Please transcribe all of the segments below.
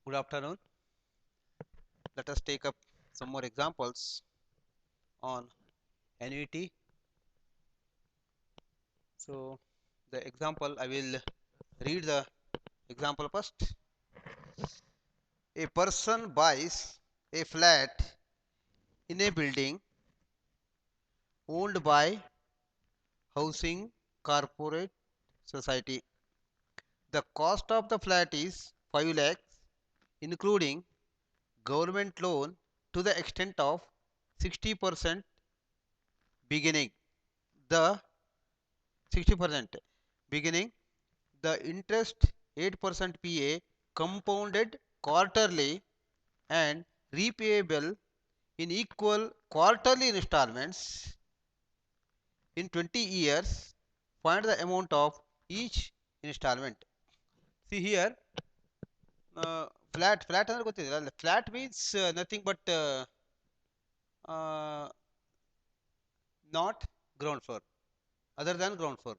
Good afternoon. Let us take up some more examples on annuity. So, the example I will read the example first. A person buys a flat in a building owned by Housing Corporate Society. The cost of the flat is 5 lakhs, including government loan to the extent of 60% beginning. The 60% beginning the interest 8% PA compounded quarterly and repayable in equal quarterly installments in 20 years. Find the amount of each installment. See here, flat ಅಂದ್ರೆ ಗೊತ್ತಿದೆ flat means nothing but uh, not ground floor, other than ground floor.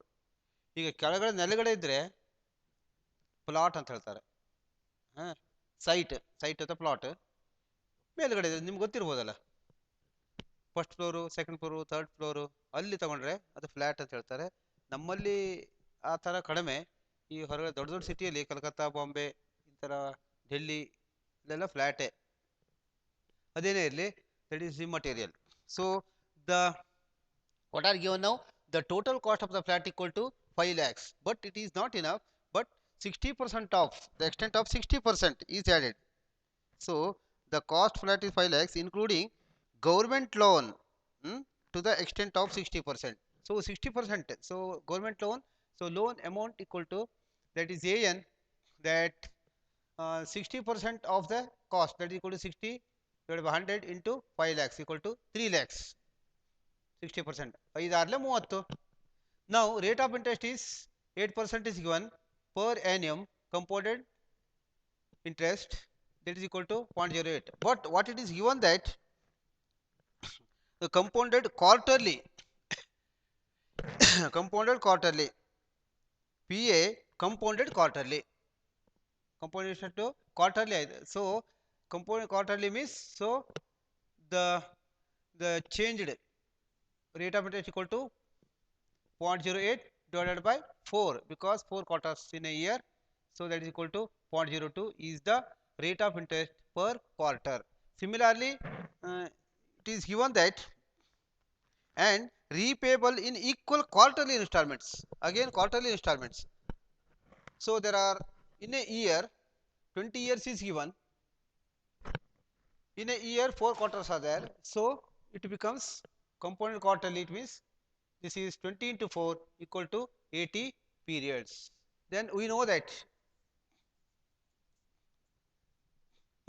ಈಗ ಕೆಳಗಡೆ ನೆಲಗಡೆ ಇದ್ರೆ plot ಅಂತ ಹೇಳ್ತಾರೆ. Site ಅಥವಾ plot ಮೇಲ್ಗಡೆ ನಿಮ್ಗೆ ಗೊತ್ತಿರ್ಬೋದಲ್ಲ, first floor, second floor, third floor ಅಲ್ಲಿ ತಗೊಂಡ್ರೆ ಅದು ಫ್ಲಾಟ್ ಅಂತ ಹೇಳ್ತಾರೆ. ನಮ್ಮಲ್ಲಿ ಆ ಥರ ಕಡಿಮೆ. ಈ ಹೊರಗಡೆ ದೊಡ್ಡ ದೊಡ್ಡ ಸಿಟಿಯಲ್ಲಿ ಕಲ್ಕತ್ತಾ, ಬಾಂಬೆ, ಈ ಥರ ಡೆಲ್ಲಿ ಇಲ್ಲೆಲ್ಲ ಫ್ಲ್ಯಾಟೇ. ಅದೇನೇ ಇರಲಿ, that is immaterial. So the what are given now? The total cost of the flat equal to 5 lakhs, but it is not enough, but 60% of the extent of 60% is added. So the cost flat is 5 lakhs, including government loan to the extent of 60%. So 60%. So government loan. So loan amount equal to, that is AN, that 60% of the cost, that is equal to 60 divided by 100 into 5 lakhs equal to 3 lakhs. 60%. 5 Now rate of interest is 8% is given per annum compounded interest, that is equal to 0.08. But what it is given that the compounded quarterly compounded quarterly PA compounded quarterly to quarterly. So compounded quarterly means, so the changed rate of interest equal to 0.08 divided by 4, because 4 quarters in a year, so that is equal to 0.02 is the rate of interest per quarter. Similarly, it is given that and repayable in equal quarterly installments, again quarterly installments. So there are, in a year 20 years is given, in a year 4 quarters are there, so it becomes compounded quarterly. It means this is 20 into 4 equal to 80 periods. Then we know that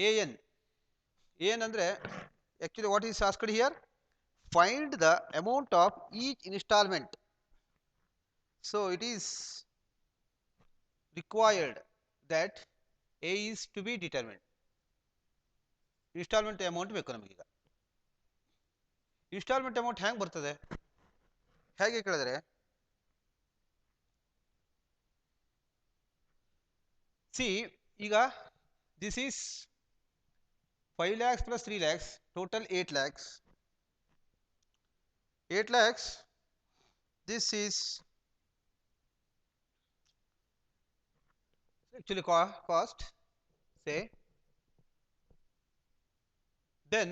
AN andre actually what is asked here, find the amount of each installment. So it is required that A is to be determined. Installment amount ಬೇಕು ನಮಗೆ. ಈಗ instalment amount ಹ್ಯಾಂಗೆ ಬರ್ತದೆ, ಹೇಗೆ ಕೇಳಿದ್ರೆ, C ಈಗ this is 5 lakhs plus 3 lakhs, total 8 lakhs. 8 lakhs, this is actually cost, say, then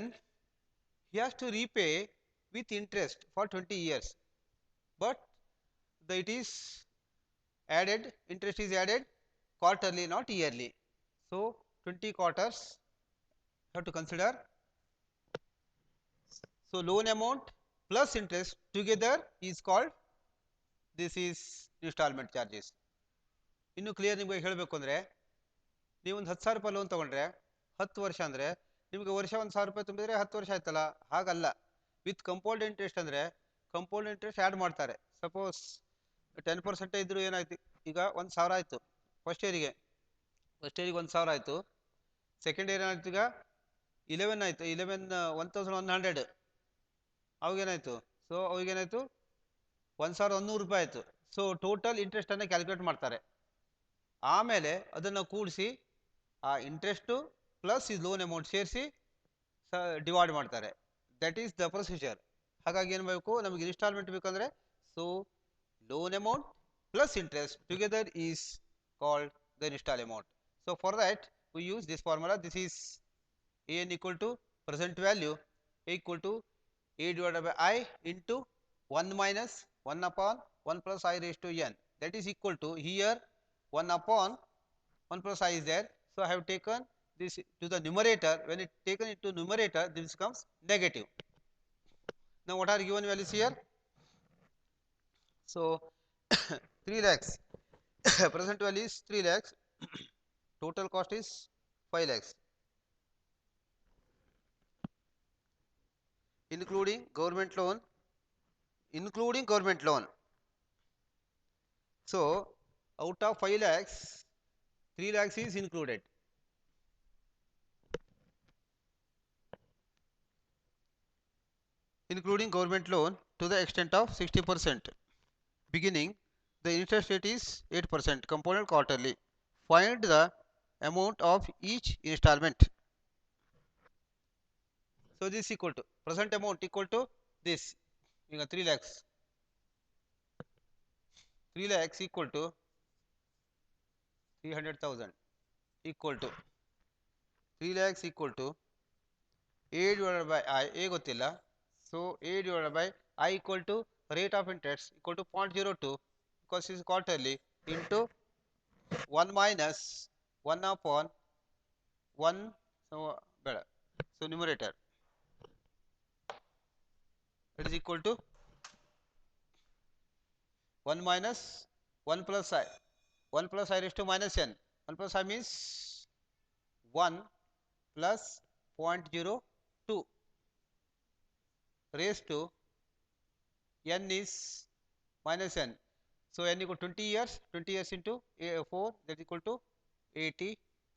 he has to repay with interest for 20 years, but it is added, interest is added quarterly, not yearly. So 20 quarters have to consider. So loan amount plus interest together is called, this is installment charges. ಇನ್ನು clear ನಿಮಗೆ ಹೇಳಬೇಕು ಅಂದರೆ, ನೀವೊಂದು 10,000 ರೂಪಾಯಿ loan ತೊಗೊಂಡ್ರೆ 10 ವರ್ಷ ಅಂದರೆ ನಿಮಗೆ ವರ್ಷ 1,000 ರೂಪಾಯಿ ತುಂಬಿದ್ರೆ 10 ವರ್ಷ ಆಯ್ತಲ್ಲ, ಹಾಗಲ್ಲ. ವಿತ್ ಕಂಪೌಂಡ್ ಇಂಟ್ರೆಸ್ಟ್ ಅಂದರೆ ಕಂಪೌಂಡ್ ಇಂಟ್ರೆಸ್ಟ್ ಆ್ಯಡ್ ಮಾಡ್ತಾರೆ. ಸಪೋಸ್ 10% ಇದ್ದರೂ ಏನಾಯ್ತು, ಈಗ 1,000 ಆಯಿತು ಫಸ್ಟ್ ಇಯರಿಗೆ 1,000 ಆಯಿತು. ಸೆಕೆಂಡ್ ಇಯರ್ ಏನಾಯ್ತು, ಈಗ 11 ಆಯಿತು, 11,100 ಅವಾಗೇನಾಯಿತು, ಸೊ ಅವಾಗೇನಾಯಿತು 1,100 ರೂಪಾಯಿ ಆಯಿತು. ಸೊ ಟೋಟಲ್ ಇಂಟ್ರೆಸ್ಟನ್ನು ಕ್ಯಾಲ್ಕುಲೇಟ್ ಮಾಡ್ತಾರೆ. ಆಮೇಲೆ ಅದನ್ನು ಕೂಡಿಸಿ ಆ ಇಂಟ್ರೆಸ್ಟ್ ಪ್ಲಸ್ ಈ ಲೋನ್ ಅಮೌಂಟ್ ಸೇರಿಸಿ ಡಿವೈಡ್ ಮಾಡ್ತಾರೆ. That is the procedure. ಹಾಗಾಗಿ ಏನು ಬೇಕು ನಮಗೆ ಇನ್ಸ್ಟಾಲ್ಮೆಂಟ್ ಬೇಕಂದ್ರೆ so loan amount plus interest together is called the install amount. So for that we use this formula. This is an equal to present value equal to a divided by I into 1 minus 1 upon 1 plus I raised to n. That is equal to here 1 upon 1 plus I is there. So I have taken this to the numerator. When it taken into numerator, this becomes negative. Now what are given values here? So 3 lakhs. Present value is 3 lakhs. Total cost is 5 lakhs. Including government loan. Including government loan. So out of 5 lakhs, 3 lakhs is included. Including government loan to the extent of 60%. Beginning, the interest rate is 8%, compounded quarterly. Find the amount of each installment. So this is equal to present amount equal to this. 3 lakhs. 3 lakhs equal to 300,000 equal to 3 lakhs equal to A divided by I. A ಗೊತ್ತಿಲ್ಲ. So A divided by I equal to rate of interest equal to 0.02 because it is quarterly into 1 minus 1 upon 1. So better. So numerator it is equal to 1 minus 1 plus I. 1 plus I raised to minus n. 1 plus I means 1 plus 0.02 raised to n is minus n. So n equal to 20 years. 20 years into 4, that is equal to 80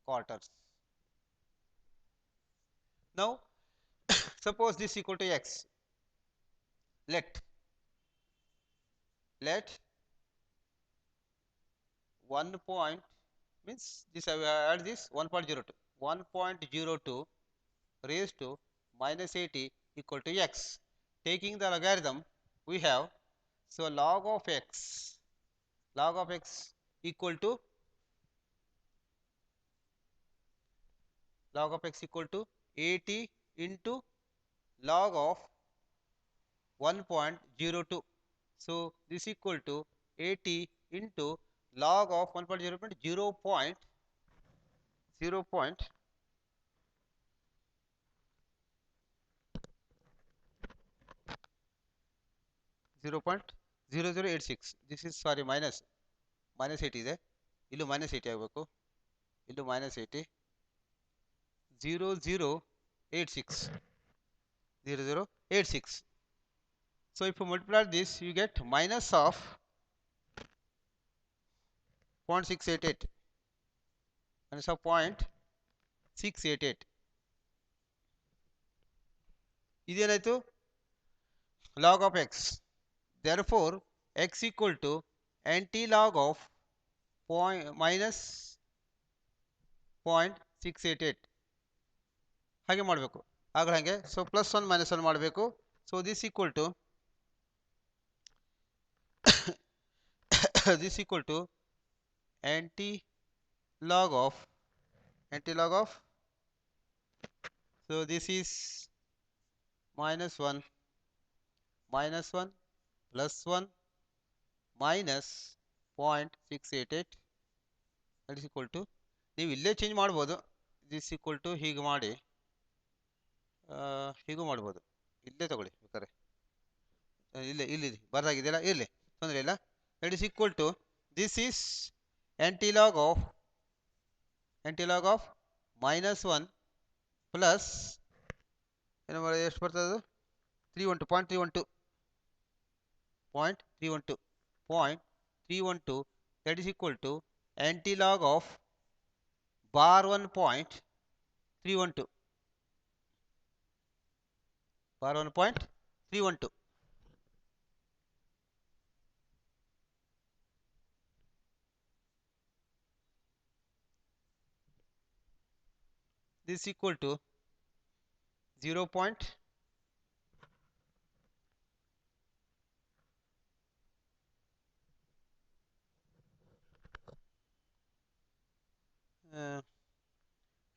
quarters. Now suppose this equal to x. Let 1 point means this I will add this 1.02. 1.02 raised to minus 80 equal to x. Taking the logarithm we have, so log of x equal to log of x equal to 80 into log of 1.02. So this equal to 80 into log of 1.0 0.0086. This is sorry minus 80 ಇದೆ. ಇಲ್ಲೂ minus 80 ಆಗಬೇಕು. ಇಲ್ಲೂ minus 80. 0086. 0086. So if you multiply this, you get minus of 0.688. Minus of 0.688. ಇದೇನಾಯ್ತು log of x. Therefore x equal to anti-log of minus 0.688. ಹಾಗೆ ಮಾಡಬೇಕು ಆಗಲ್ಲ ಹಾಗೆ. So plus 1 minus 1 ಮಾಡಬೇಕು. So this equal to this equal to anti-log of so this is minus 1 plus 1 minus 0.688 that is equal to ನೀವು ಇಲ್ಲೇ change ಮಾಡ್ಬೋದು. This equal to ಹೀಗೆ ಮಾಡಿ ಹೀಗೂ ಮಾಡ್ಬೋದು. ಇಲ್ಲೇ ತಗೊಳ್ಳಿ ಬೇಕಾದ್ರೆ ಇಲ್ಲಿ ಬರದಾಗಿದೆಯಲ್ಲ ಇರಲಿ ತೊಂದರೆ ಇಲ್ಲ. That is equal to this is anti-log of minus 1 plus ಏನು ಮಾಡಿ ಎಷ್ಟು ಬರ್ತದೆ 0.312 that is equal to anti-log of bar 1.312 bar 1.312. this equal to 0.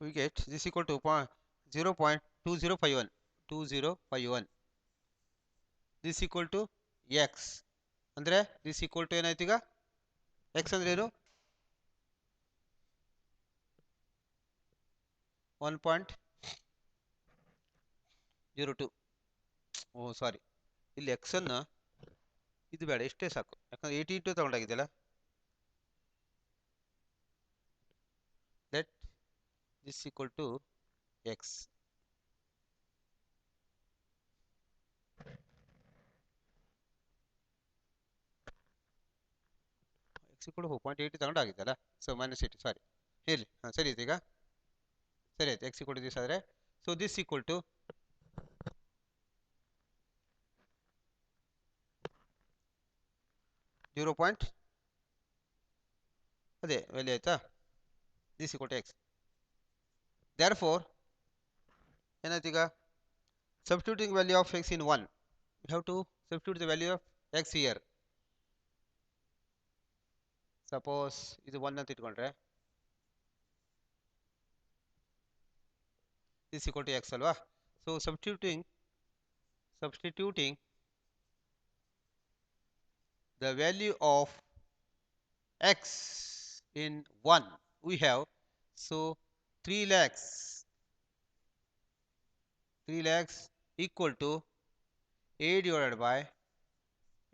We get this equal to 0.2051. 2051. This equal to x. ಅಂದ್ರೆ this equal to ಏನಾಯ್ತು ಈಗ? x ಅಂದ್ರೆ ಏನು? 1.02. ಓ ಸಾರಿ, ಇಲ್ಲಿ x ಅನ್ನ ಇದು ಬೇಡ, ಇಷ್ಟೇ ಸಾಕು, ಯಾಕಂದ್ರೆ 82 ತಗೊಂಡಾಗಿದೆಯಲ್ಲ. Let this equal to x. x equal to 0.80 ತಗೊಂಡಾಗಿದೆಯಲ್ಲ, ಸೊ -80, ಸಾರಿ ಹೇಳಿ. ಸರಿ ಆಯ್ತು, ಈಗ ಸರಿ ಆಯ್ತು. x equal to this ಆದರೆ, ಸೊ this equal to 0. ಅದೇ ವ್ಯಾಲ್ಯೂ ಆಯ್ತಾ? this equal to x. therefore ಏನಾಯ್ತು ಈಗ? substituting value of x in 1, we have to substitute the value of x here. suppose ಇದು 1 ಅಂತ ಇಟ್ಕೊಂಡ್ರೆ this equal to x ಅಲ್ವಾ? so substituting the value of x in 1, we have, so 3 lakhs equal to a divided by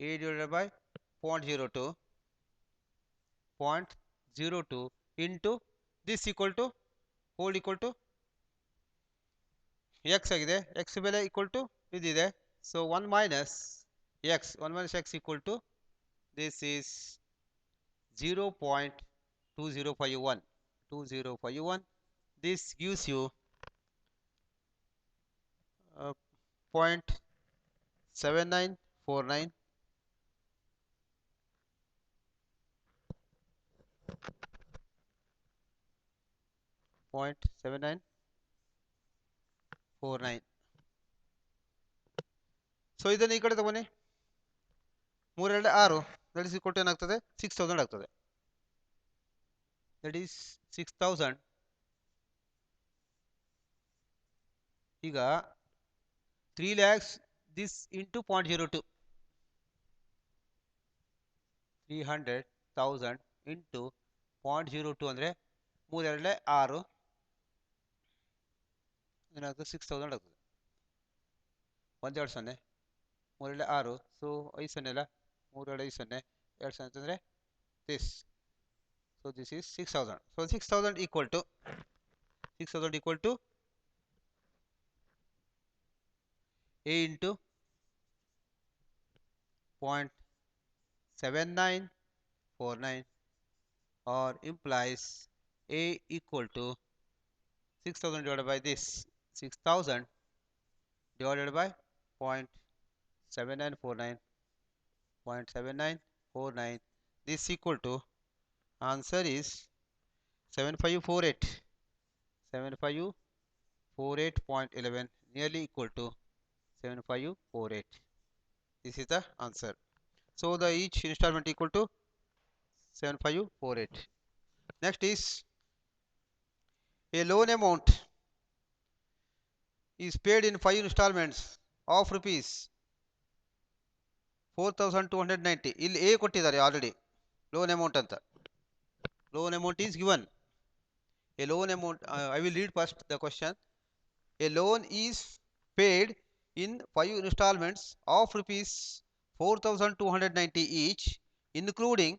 0.02 into this equal to whole equal to x ಆಗಿದೆ. x ಬೆಲೆ equal to ಇದಿದೆ, so 1 minus x equal to this is 0.2051. This gives you 0.7949. So ಇದನ್ನು ಈ ಕಡೆ ತಗೊನಿ, 3 2 6, that is equal to ಏನಾಗ್ತದೆ? 6000 ಆಗ್ತದೆ. That is 6000. ಈಗ 3 lakhs this into 0.02, 300,000 into 0.02 ಅಂದ್ರೆ 3 2 6 ಏನಾಗ್ತದೆ? 6000 ಆಗ್ತದೆ. 1 2 0, 3 2 6, ಸೊ 5 0 ಅಲ್ಲ, 3 2 5 0, 2 0 ಅಂತಂದ್ರೆ this, so this is 6000. so 6000 equal to a into 0.7949, or implies a equal to 6000 divided by this, 6000 divided by 0.7949, this equal to, answer is 7548.11, nearly equal to 7548. This is the answer. So the each installment equal to 7548. Next is a loan amount is paid in 5 installments of rupees 4290. ಇಲ್ಲಿ A ಕೊಟ್ಟಿದ್ದಾರೆ already loan amount ಅಂತ. Loan amount is given. A loan amount, I will read first the question. A loan is paid in 5 installments of rupees 4290 each, including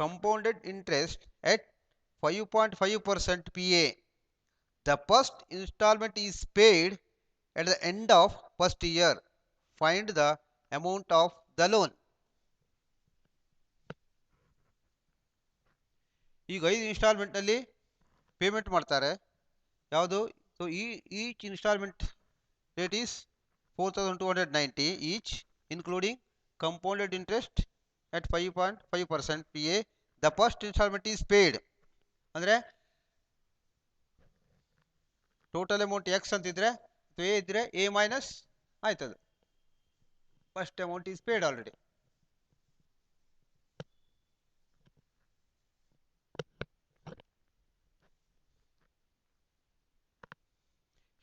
compounded interest at 5.5% PA. The first installment is paid at the end of first year. Find the amount of the loan. ಈಗ 5 instalment ನಲ್ಲಿ payment ಮಾಡ್ತಾರೆ. ಯಾವುದು? So each instalment rate is 4290 each, including compounded interest at 5.5% PA. The first installment is paid. ಅಂದ್ರೆ total amount X ಅಂತಿದ್ರೆ A ಇದ್ರೆ A minus ಆಯ್ತದೆ. First amount is paid already.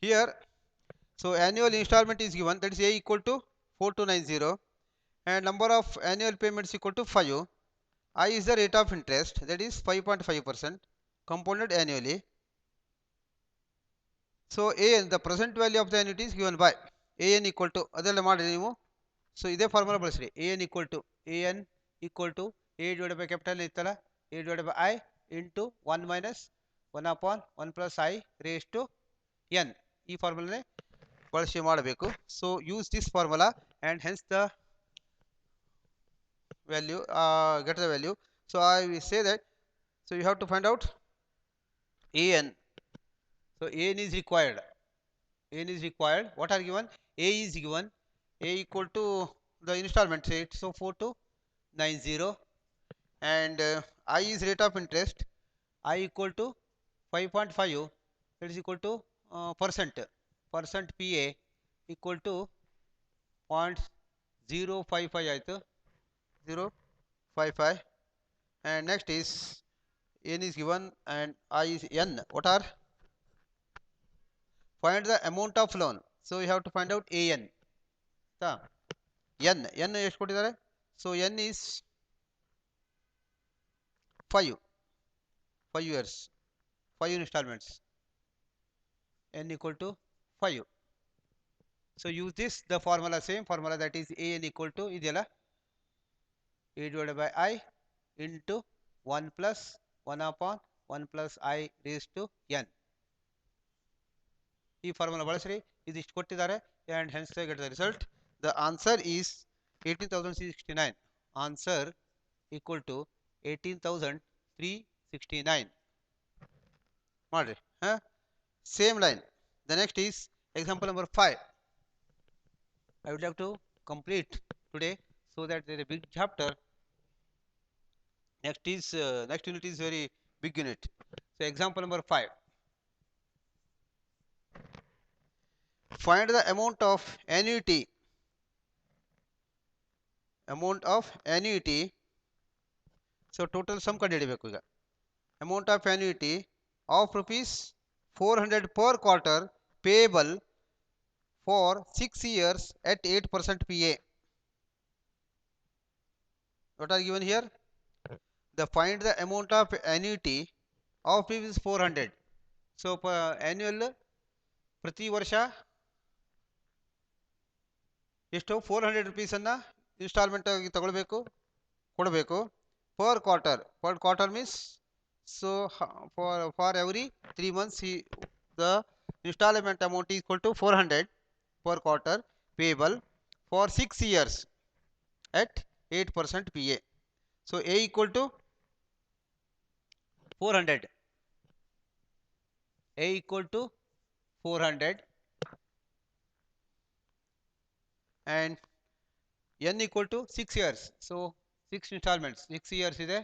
Here, so annual installment is given, that is A equal to 4290 and number of annual payments equal to 5. I is the rate of interest, that is 5.5% compounded annually. So AN, the present value of the annuity is given by AN equal to ಅದೆಲ್ಲ ಮಾಡಿ ನೀವು. So ಇದೇ formula ಬಳಸ್ರಿ. AN equal to A divided by capital ಇತ್ತಲ್ಲ, A divided by I into 1 minus 1 upon 1 plus I raised to n. ಈ ಫಾರ್ಮುಲಾನೇ ಬಳಸಿ ಮಾಡಬೇಕು. So use this formula and hence the value, get the value. So I will say that, so you have to find out AN. So AN is required. AN is required. What are given? A is given. A equal to the installment rate. So 4290 and I is rate of interest. I equal to 5.5. That is equal to percent. Percent PA equal to 0.055 ಆಯಿತು. 0.55 and next is N is given and I is N. What are? Find the amount of loan. So you have to find out AN. N ಎಷ್ಟು ಕೊಟ್ಟಿದ್ದಾರೆ? So N is 5 years, 5 installments. N equal to 5. So use this, the formula, same formula, that is AN equal to ಇದೆಯಲ್ಲ A divided by I into 1 plus 1 upon 1 plus I raised to n. ಈ formula ಬಳಸ್ರಿ. ಇದಿಷ್ಟು ಕೊಟ್ಟಿದ್ದಾರೆ and hence they get the result. The answer is 18,369. Answer equal to 18,369. ಮಾಡ್ರಿ. Same line. The next is example number 5. I would like to complete today so that there is a big chapter. Next unit is very big unit. So example number 5. Find the amount of annuity. Amount of annuity. So total sum ಕಂಡುಹಿಡಿಯಬೇಕು ಈಗ. Amount of annuity of rupees 400 per quarter payable for 6 years at 8% PA. What are given here? The find the amount of annuity of rupees 400. So annual ಪ್ರತಿ ವರ್ಷ ಎಷ್ಟು 400 rupees ಅನ್ನ instalment ಆಗಿ ತಗೊಳ್ಬೇಕು, ಕೊಡಬೇಕು. per quarter means, so for every 3 months the installment amount is equal to 400 per quarter payable for 6 years at 8% PA. So A equal to 400. A equal to 400 and N equal to 6 years. So 6 installments, 6 years ಇದೆ.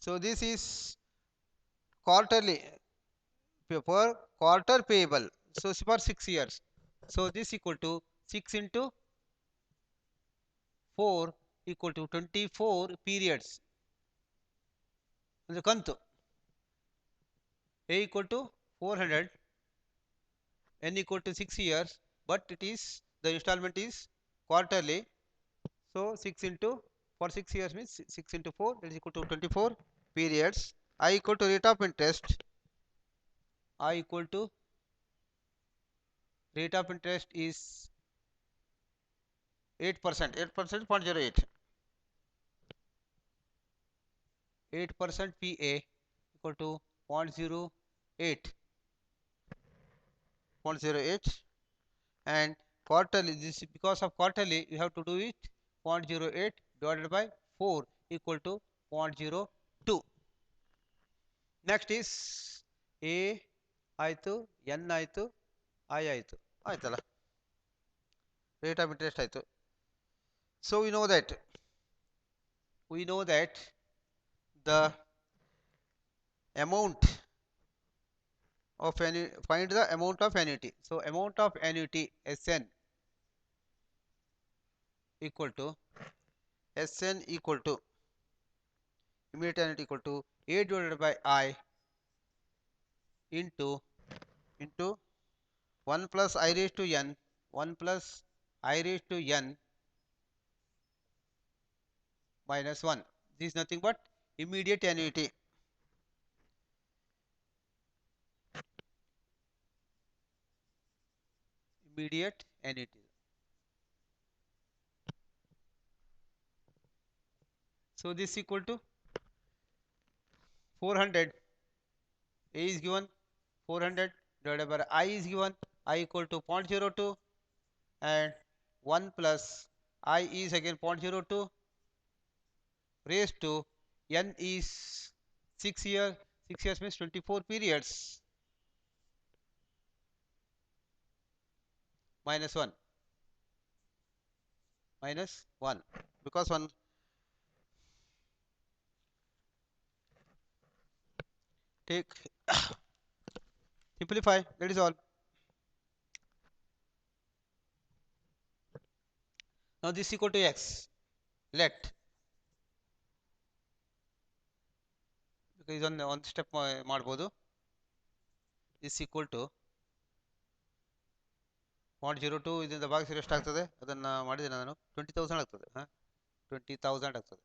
So this is quarterly, per quarter payable. So for 6 years. So this equal to 6 into 4 equal to 24 periods. The kantu. A equal to 400, N equal to 6 years, but it is, the installment is quarterly. So 6 into, for 6 years means 6 into 4, that is equal to 24 periods. I equal to rate of interest. I equal to rate of interest is 8%, 8.08. 8% PA equal to 0.08. 0.08 and quarterly, this because of quarterly you have to do it 0.08 divided by 4 equal to 0.02. Next is A ಆಯಿತು, N ಆಯಿತು, I ಆಯಿತು, ಆಯ್ತಲ್ಲ, rate of interest ಆಯಿತು. So we know that the amount of find the amount of annuity. So amount of annuity SN equal to SN equal to immediate annuity equal to A divided by I into 1 plus I raised to n 1 plus I raised to n minus 1. This is nothing but immediate annuity. Immediate annuity. So this is equal to 400. A is given 400 divided by I is given I equal to 0.02 and 1 plus I is again 0.02 raised to n is 6 years. 6 years means 24 periods minus 1 minus 1 because 1 take simplify, that is all. Now this is equal to x. Let on step ಮಾಡಬಹುದು. Is equal to 0.02 ಇದರಿಂದ ಭಾಗಿಸಿದ್ರೆ ಎಷ್ಟಾಗ್ತದೆ ಅದನ್ನ ಮಾಡಿದೆ ನಾನು 20,000 ಆಗ್ತದೆ. 20,000 ಆಗ್ತದೆ.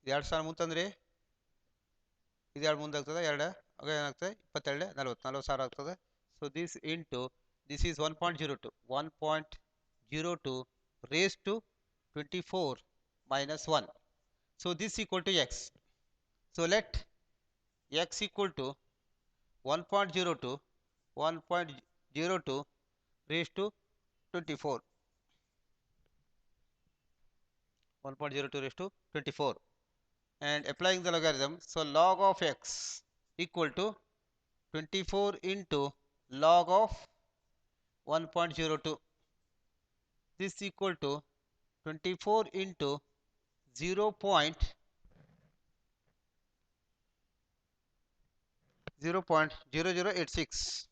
2,000 ಮುಂತಂದ್ರೆ ಇದು 2 ಮುಂದಾಗ್ತದೆ 2 ಆಗ ಏನಾಗ್ತದೆ 22 40,000 ಆಗ್ತದೆ. So this into this is 1.02 raised to 24 minus 1. So this equal to x. So let x equal to 1.02 raised to 24. 1.02 raised to 24 and applying the logarithm. So log of x equal to 24 into log of 1.02. This equal to 24 into 0.0086.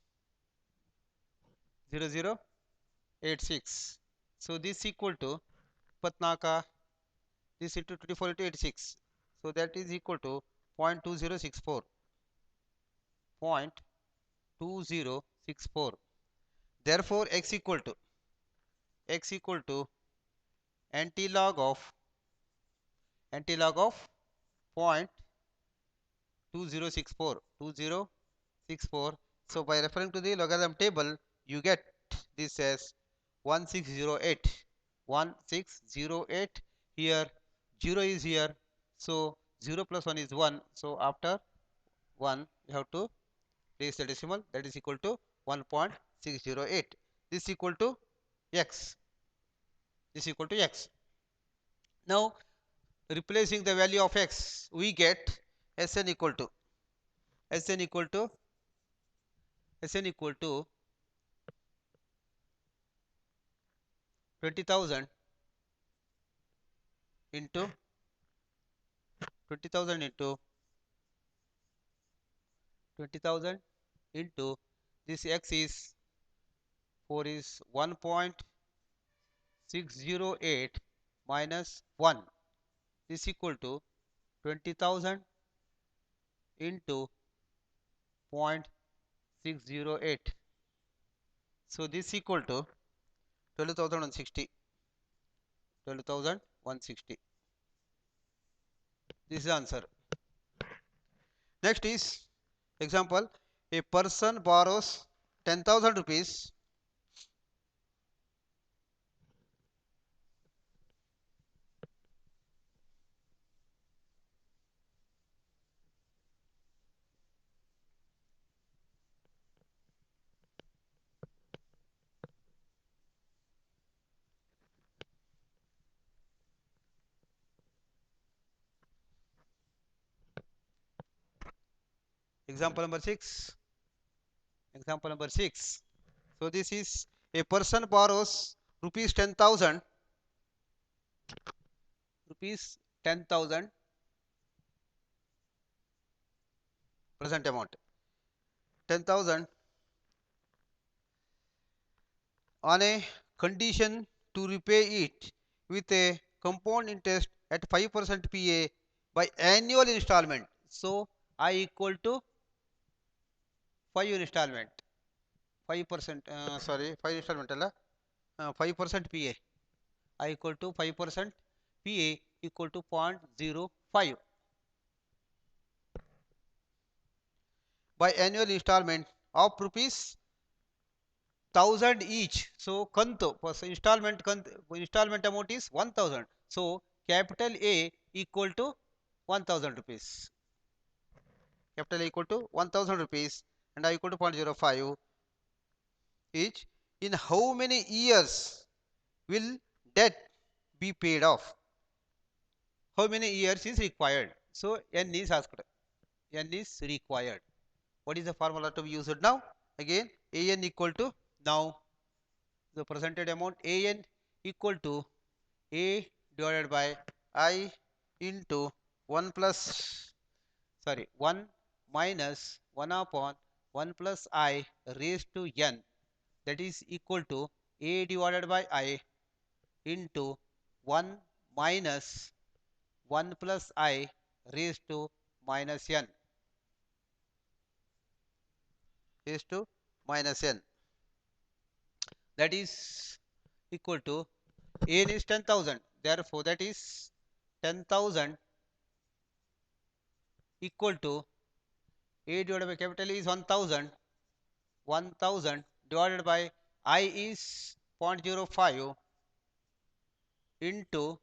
0086. So this equal to 24 this into 24 into 86. So that is equal to 0.2064. 0.2064. Therefore x equal to antilog of 0.2064. 2064. So by referring to the logarithm table, you get this as 1608. 1608. Here 0 is here. So 0 plus 1 is 1. So after 1, you have to place the decimal. That is equal to 1.608. This is equal to x. This is equal to x. Now replacing the value of x, we get Sn equal to 20,000 into 20,000 into this x is 4 is 1.608 minus 1 is equal to 20,000 into 0.608. So this equal to 12,160. 12,160. This is the answer. Next is example. A person borrows 10,000 rupees. Example number 6. Example number 6. So this is a person borrows rupees 10,000. Rupees 10,000 present amount 10,000 on a condition to repay it with a compound interest at 5% PA by annual installment. So I equal to 5 installment 5% sorry 5 installment alla 5% PA. I equal to 5% PA equal to 0.05 by annual installment of rupees 1000 each. So kanto installment amount is 1000. So capital A equal to 1000 rupees. Capital A equal to 1000 rupees and I equal to 0.05 each. In how many years will debt be paid off? How many years is required? So N is asked. N is required. What is the formula to be used now? Again, AN equal to, now the presented amount AN equal to A divided by I into 1 plus, sorry, 1 minus 1 upon 1 plus I raised to N, that is equal to A divided by I into 1 minus 1 plus I raised to minus N, raised to minus N, that is equal to N is 10,000. Therefore, that is 10,000 equal to A divided by capital E is 1000. 1000 divided by I is 0.05 into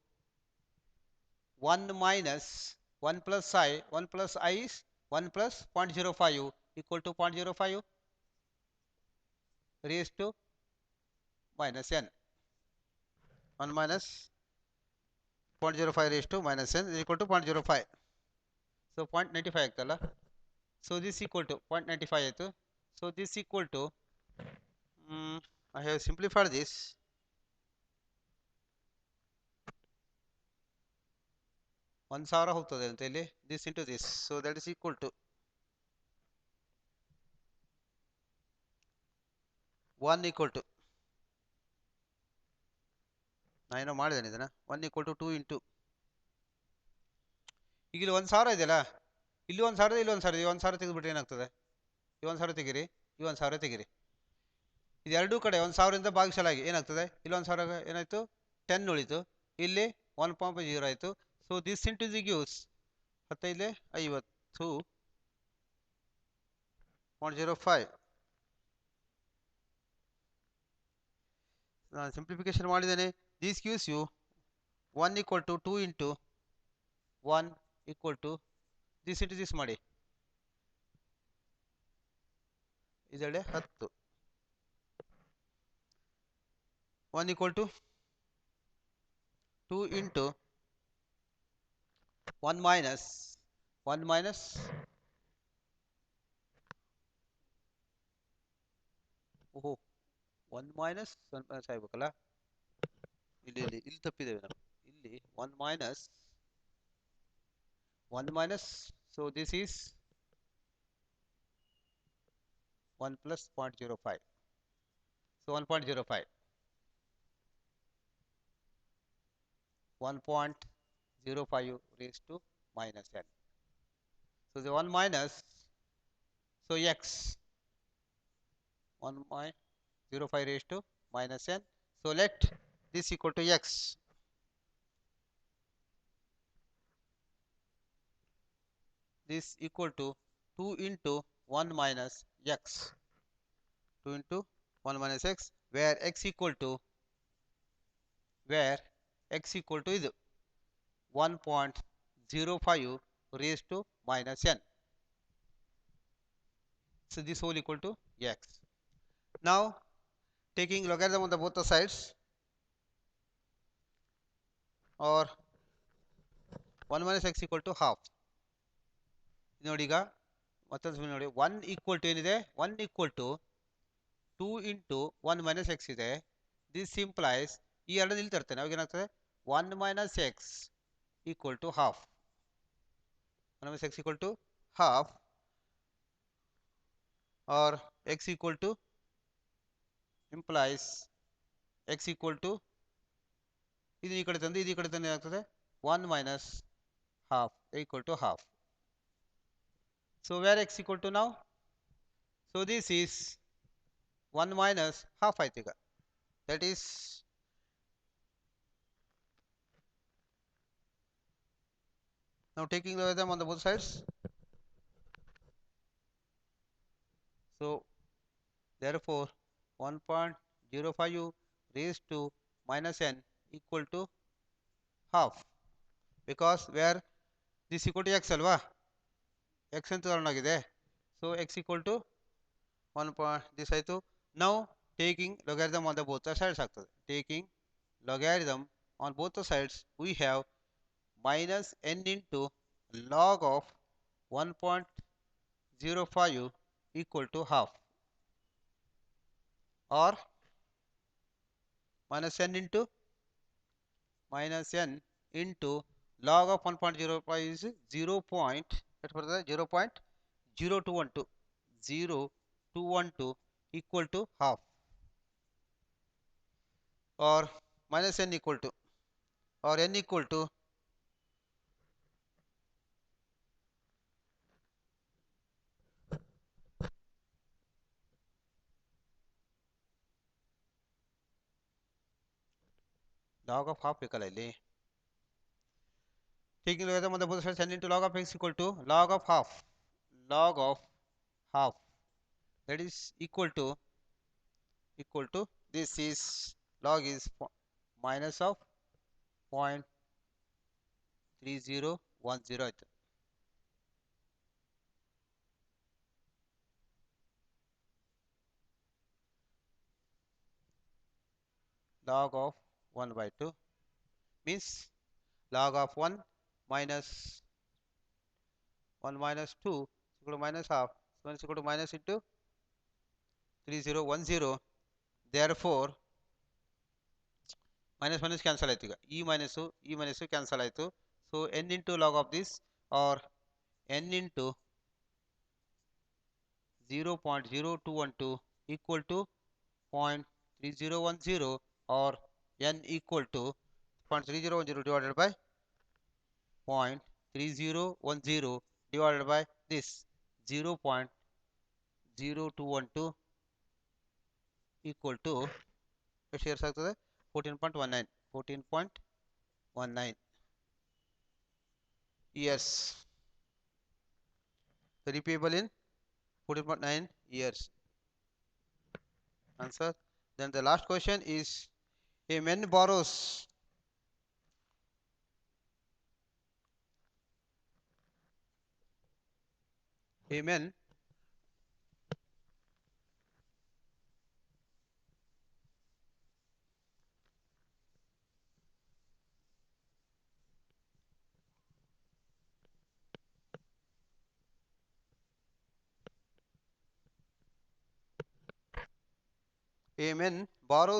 1 minus 1 plus I. 1 plus I is 1 plus 0.05 equal to 0.05 raised to minus N. 1 minus 0.05 raised to minus N is equal to 0.05. So 0.95 ಆಗ್ತಲ್ಲ. So this equal to 0.95 ಆಯಿತು. So this equal to I have simplified this. ಒಂದು ಸಾವಿರ ಹೋಗ್ತದೆ ಅಂತ ಇಲ್ಲಿ, this into this, so that is equal to 1 equal to, ನಾನು ಮಾಡಿದ್ದೇನೆ ಇದನ್ನ, 1 equal to 2 into, ಈಗ ಇಲ್ಲಿ 1000 ಇದೆಯಲ್ಲ, ಇಲ್ಲಿ 1000 ಇಲ್ಲಿ 1000 ಇದೆ, 1000 ತೆಗೆದುಬಿಟ್ರೆ ಏನಾಗ್ತದೆ, ಈ 1000 ತೆಗಿರಿ, ಈ 1000 ತೆಗಿರಿ, ಇದು ಎರಡೂ ಕಡೆ 1000ರಿಂದ ಭಾಗಿಸಲಾಗಿ ಏನಾಗ್ತದೆ, ಇಲ್ಲಿ 1000 ಏನಾಯ್ತು 10 ಉಳಿತು, ಇಲ್ಲಿ 1.0 ಆಯಿತು. So this into the gives 15 50.05. ನಾನು ಸಿಂಪ್ಲಿಫಿಕೇಶನ್ ಮಾಡಿದ್ದೇನೆ. This gives you 1 equal to 2 into 1 equal to this into this ಮಾಡಿ, ಇದೆಡೆ 10, 1 equal to 2 into 1 minus 1 minus ಓಹೋ 1 minus 1 minus ಆಗಬೇಕಲ್ಲ, ಇಲ್ಲಿ ತಪ್ಪಿದ್ದೇವೆ ನಾವು, ಇಲ್ಲಿ 1 minus 1 minus, so this is 1 plus 0.05, so 1.05, 1.05 raised to minus n, so the 1 minus, so x 1.05 raised to minus n, so let this equal to x, this equal to 2 into 1 minus x, 2 into 1 minus x, where x equal to ಇದು 1.05 raised to minus n, so this whole equal to x. Now taking logarithm on the both the sides, or 1 minus x equal to half, ನೋಡಿ ಈಗ ಮತ್ತೊಂದು ನೋಡಿ, 1 equal to ಏನಿದೆ, 1 equal to 2 into 1 minus x ಇದೆ, this implies ಈ ಎರಡನ್ನು ಇಲ್ಲಿ ತರ್ತೇನೆ, ಅವಾಗ ಏನಾಗ್ತದೆ 1 minus x equal to half, 1 minus x equal to half, or x equal to implies x equal to ಇದು ಈ ಕಡೆ ತಂದು ಇದು ಈ ಕಡೆ ತಂದು ಏನಾಗ್ತದೆ 1 minus half equal to half. So where x equal to now? So this is 1 minus half ಆಯ್ತು ಈಗ. That is now taking the them on the both sides. So therefore 1.05 raised to minus n equal to half, because where this equal to x alva, x ಅಂತ ತಗೊಂಡಾಗಿದೆ. So x equal to 1 point this ಆಯ್ತು. Now taking logarithm on the both the sides ಆಗ್ತದೆ. Taking logarithm on both the sides we have minus n into log of 1.05 equal to half, or minus n into log of 1.05 is 0.0212 equal to half, or minus n equal to, or n equal to log of half ಬೇಕಲ್ಲ ಇಲ್ಲಿ. Taking logarithm on the both sides n into log of x equal to log of half, that is equal to this is log is minus of 0.3010 ಆಯ್ತು. Log of 1 by 2 means log of 1 minus 1 minus 2 equal to minus half, so 1 is equal to minus into 3010. Therefore minus minus cancel ಆಯ್ತು ಈಗ, ಈ minus cancel ಆಯ್ತು. So n into log of this, or n into 0.0212 equal to 0.3010, or n equal to 0.3010 divided by 0.3010 divided by this 0.0212 equal to ಎಷ್ಟು years ಆಗ್ತದೆ 14.19 years, repayable in 14.9 years. Answer. Then the last question is, a man borrows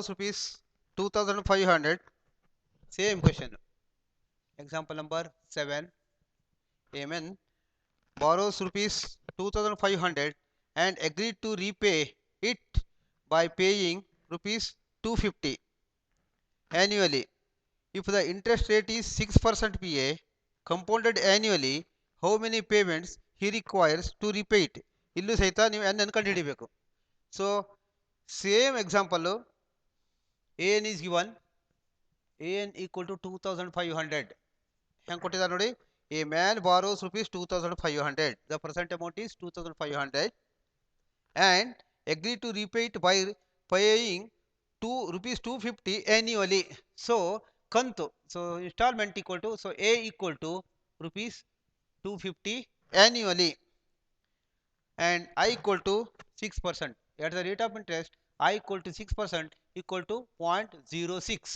rupees 2500. Same question. Example number 7. A man borrows rupees 2500 and agreed to repay it by paying rupees 250 annually. If the interest rate is 6% PA compounded annually, how many payments he requires to repay it? ಇಲ್ಲೂ ಸಹಿತ ನೀವು n ಅನ್ನು ಕಂಡುಹಿಡಿಬೇಕು. So same example, an is given, an equal to 2500. ಹೆಂಗೆ ಕೊಟ್ಟಿದ್ದಾರೆ ನೋಡಿ, a man borrows rupees 2500, the present amount is 2500 and agree to repay it by paying rupees 250 annually. So kantu, so installment equal to, so a equal to rupees 250 annually, and I equal to 6%. At the rate of interest, I equal to 6% equal to 0.06.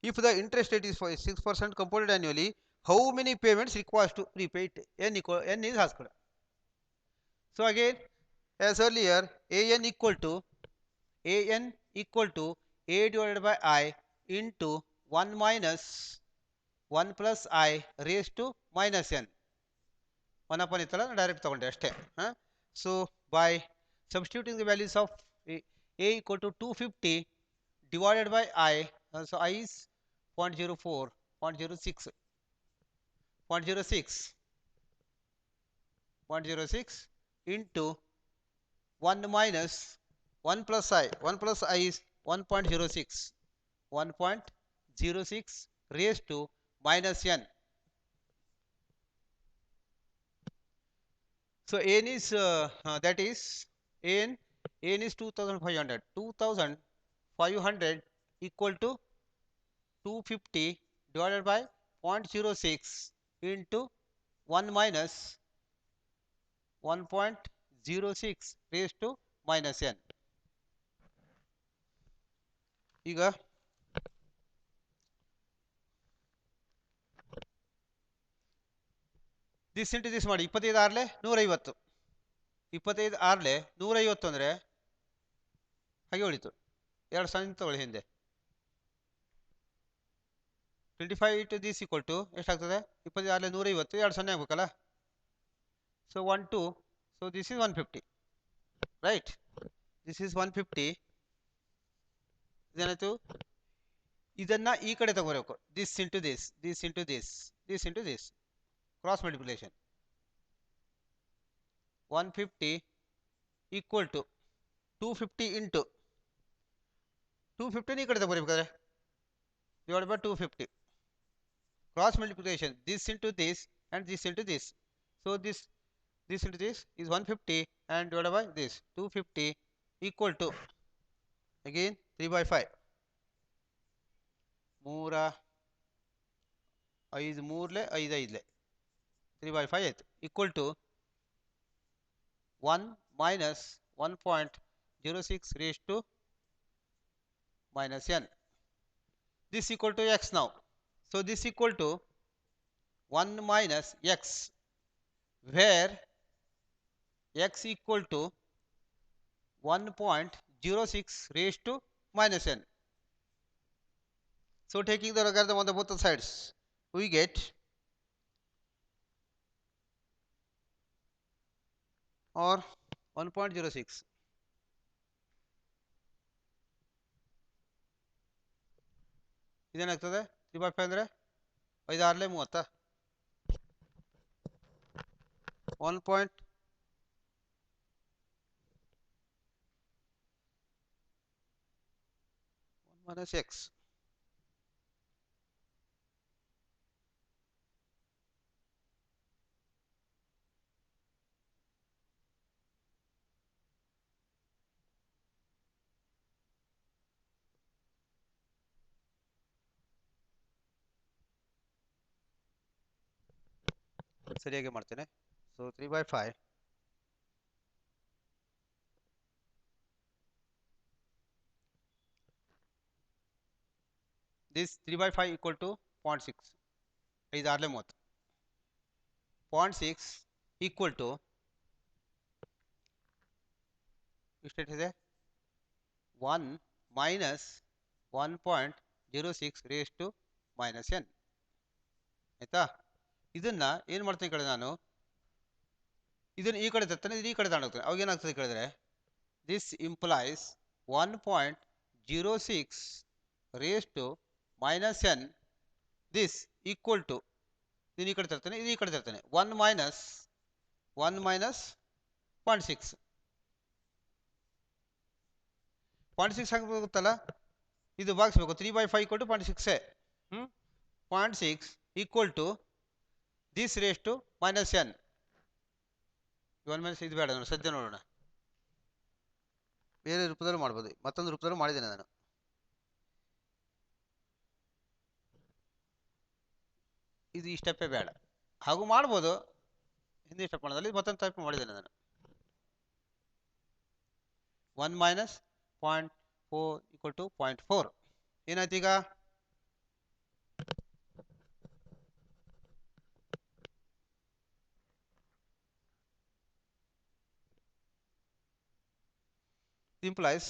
If the interest rate is for 6% compounded annually, how many payments requires to repay it? N is asked. So again, as earlier, an equal to a divided by I into 1 minus 1 plus I raised to minus n. 1 upon ಇತ್ತಲ್ಲ direct ತಗೊಂಡೆ ಅಷ್ಟೇ. So by substituting the values of a equal to 250 divided by I, so I is 0.04, 0.06, 0.06, 0.06 into 1 minus 1 plus I. 1 plus I is 1.06, 1.06 raised to minus n. So n is that is n is 2500. 2500 equal to 250 divided by 0.06 into 1 minus 1.06 raised to minus n. ಈಗ this into this ಮಾಡಿ 25 Harley 150, 25 Harley 150 ಅಂದರೆ ಹಾಗೆ ಉಳಿತು. 2 ಸಣ್ಣ ತಗೊಳ್ಳಿ ಹಿಂದೆ. 25 into this equal to ಎಷ್ಟಾಗ್ತದೆ? 25 Harley 150, 2 ಸೊನ್ನೆ ಆಗ್ಬೇಕಲ್ಲ. So 1 2, so this is 150, right? This is 150. ಇದೇನಾಯ್ತು? ಇದನ್ನ ಈ ಕಡೆ ತಗೋಬೇಕು. This into this, this into this, this into this, cross multiplication. 150 equal to 250 into 250 ಈ ಕಡೆ ತಗೋಬೇಕಾದ್ರೆ divide by 250. Cross multiplication, this into this and this into this. So this into this is 150 and divided by this 250 equal to again 3 by 5. 3 5 3 5 5 3 by 5 ಆಯ್ತು. equal to 1 minus 1.06 raised to minus n. This equal to x now. So this equal to 1 minus x, where x equal to 1.06 raised to minus n. So taking the logarithm on the both sides, we get or 1.06. ಇದೇನಾಗ್ತದೆ? 3 by 5 ಅಂದರೆ 5 Harley 30, 1. minus x. ಸರಿಯಾಗಿ ಮಾಡ್ತೇನೆ. So 3 by 5 this 3 by 5 equal to 0.6, 5 Harley 30, 0.6 equal to ಎಷ್ಟಿದೆ? 1 minus 1.06 raised to minus n. ಆಯ್ತಾ? ಇದನ್ನ ಏನು ಮಾಡ್ತೀನಿ ಕಡೆ ನಾನು ಇದನ್ನ ಈ ಕಡೆ ತರ್ತಾನೆ, ಇದು ಈ ಕಡೆ ತಗೊಂಡೋಗ್ತಾನೆ. ಅವಾಗ ಏನಾಗ್ತದೆ ಕೇಳಿದ್ರೆ this implies 1.06 raised to minus n, this equal to ಇದನ್ನ ಈ ಕಡೆ ತರ್ತಾನೆ, ಇದು ಈ ಕಡೆ ತರ್ತಾನೆ. 1 minus 0.6. 0.6 ಹಾಕಬೇಕಲ್ಲ, ಇದು ಭಾಗಿಸ್ಬೇಕು. 3 by 5 equal to 0.6. 0.6 equal to this raised to minus n. 1 minus ಇದು ಬೇಡ, ನೋಡಿ ಸದ್ಯ ನೋಡೋಣ. ಬೇರೆ ರೂಪದಲ್ಲೂ ಮಾಡ್ಬೋದು, ಮತ್ತೊಂದು ರೂಪದಲ್ಲೂ ಮಾಡಿದ್ದೇನೆ ನಾನು. ಇದು ಈ ಸ್ಟೆಪ್ಪೇ ಬೇಡ, ಹಾಗೂ ಮಾಡ್ಬೋದು. ಹಿಂದಿ ಸ್ಟೆಪ್ ಮಾಡೋದಲ್ಲಿ ಮತ್ತೊಂದು ಟೈಪ್ ಮಾಡಿದ್ದೇನೆ ನಾನು. 1 minus 0.4 equal to 0.4. ಏನಾಯ್ತು ಈಗ? implies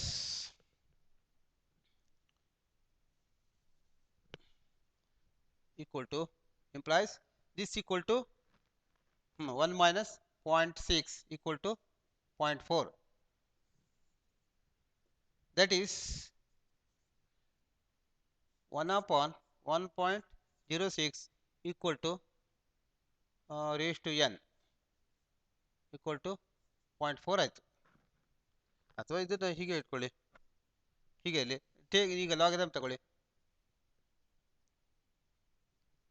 equal to implies this equal to 1 minus 0.6 equal to 0.4. That is 1 upon 1.06 equal to raised to n equal to 0.4 ಆಯಿತು. ಅಥವಾ ಇದನ್ನು ಹೀಗೆ ಇಟ್ಕೊಳ್ಳಿ, ಹೀಗೆ ಇಲ್ಲಿ ಈಗ ಲಾಗರಿಥಮ್ ತಗೊಳ್ಳಿ.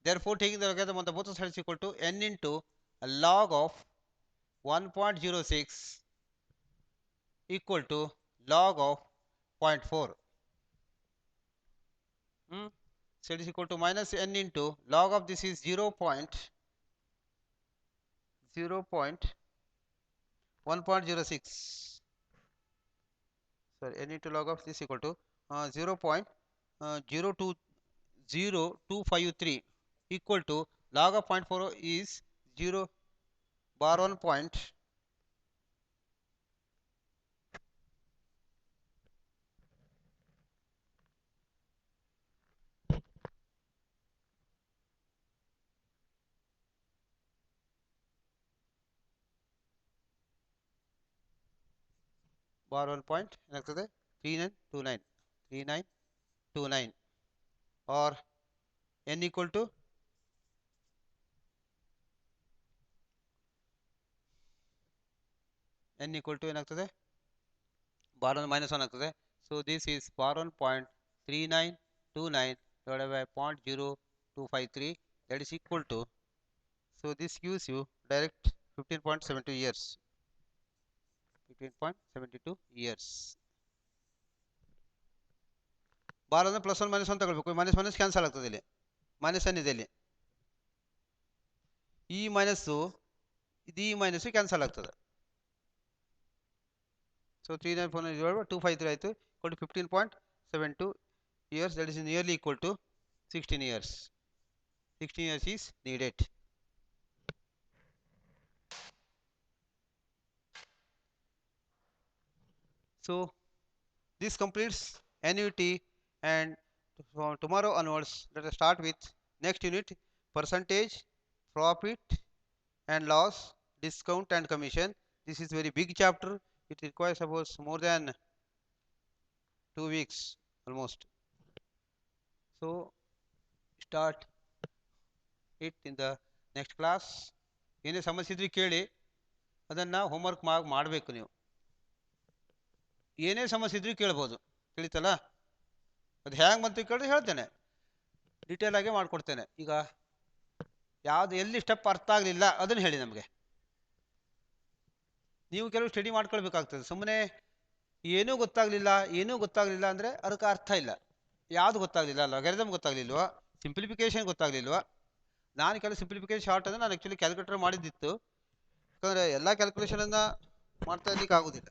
Therefore, taking the logarithm on the both sides equal to n into a log of 1.06 equal to log of 0.4. So it is equal to minus n into log of this is 1.06. Sorry, n into log of this equal to 0.0253 equal to log of 0.4 is 0 bar 1 point bar 1 point ಏನಾಗ್ತದೆ 3929 or n equal to ಏನಾಗ್ತದೆ bar 1 minus 1 ಆಗ್ತದೆ. So this is bar 1.3929 divided by 0.0253, that is equal to, so this gives you direct 15.72 years. 15.72 years. Bar ಅಂದರೆ plus 1 minus 1 ತಗೊಳ್ಬೇಕು. Minus minus cancel ಆಗ್ತದೆ, ಇಲ್ಲಿ minus N ಇದೆ, ಇಲ್ಲಿ ಈ minus ಇದು ಈ ಮೈನಸ್ಸು ಕ್ಯಾನ್ಸಲ್ ಆಗ್ತದೆ. ಸೊ 394253 ಆಯಿತು, equal to 15.72 years, that is nearly equal to 16 years. 16 years is needed. So this completes annuity, and from tomorrow onwards let us start with next unit, percentage, profit and loss, discount and commission. This is very big chapter, it requires about more than 2 weeks almost. So start it in the next class. ಏನೇ ಸಮಸ್ಯೆ ಇದ್ರೂ ಕೇಳಿ, ಅದನ್ನು homework ಮಾಡಬೇಕು. ನೀವು ಏನೇ ಸಮಸ್ಯೆ ಇದ್ರೂ ಕೇಳ್ಬೋದು, ತಿಳಿತಲ್ಲ. ಅದು ಹ್ಯಾಂಗೆ ಬಂತು ಕೇಳಿದ್ರೆ ಹೇಳ್ತೇನೆ, ಡೀಟೇಲ್ ಆಗಿ ಮಾಡಿಕೊಡ್ತೇನೆ. ಈಗ ಯಾವುದು ಎಲ್ಲಿ ಸ್ಟೆಪ್ ಅರ್ಥ ಆಗಲಿಲ್ಲ ಅದನ್ನು ಹೇಳಿ ನಮಗೆ. ನೀವು ಕೆಲವು ಸ್ಟಡಿ ಮಾಡ್ಕೊಳ್ಬೇಕಾಗ್ತದೆ. ಸುಮ್ಮನೆ ಏನೂ ಗೊತ್ತಾಗಲಿಲ್ಲ ಅಂದರೆ ಅದಕ್ಕೆ ಅರ್ಥ ಇಲ್ಲ. ಯಾವುದು ಗೊತ್ತಾಗಲಿಲ್ಲ, ಲಾಗರಿಥಮ್ ಗೊತ್ತಾಗಲಿಲ್ವಾ, ಸಿಂಪ್ಲಿಫಿಕೇಶನ್ ಗೊತ್ತಾಗಲಿಲ್ವಾ. ನಾನು ಕೆಲವು ಸಿಂಪ್ಲಿಫಿಕೇಶನ್ ಶಾರ್ಟ್ ಅಂದರೆ ನಾನು ಆ್ಯಕ್ಚುಲಿ ಕ್ಯಾಲ್ಕುಲೇಟರ್ ಮಾಡಿದ್ದಿತ್ತು, ಯಾಕಂದರೆ ಎಲ್ಲ ಕ್ಯಾಲ್ಕುಲೇಷನನ್ನು ಮಾಡ್ತಾ ಇರಲಿಕ್ಕೆ ಆಗೋದಿಲ್ಲ.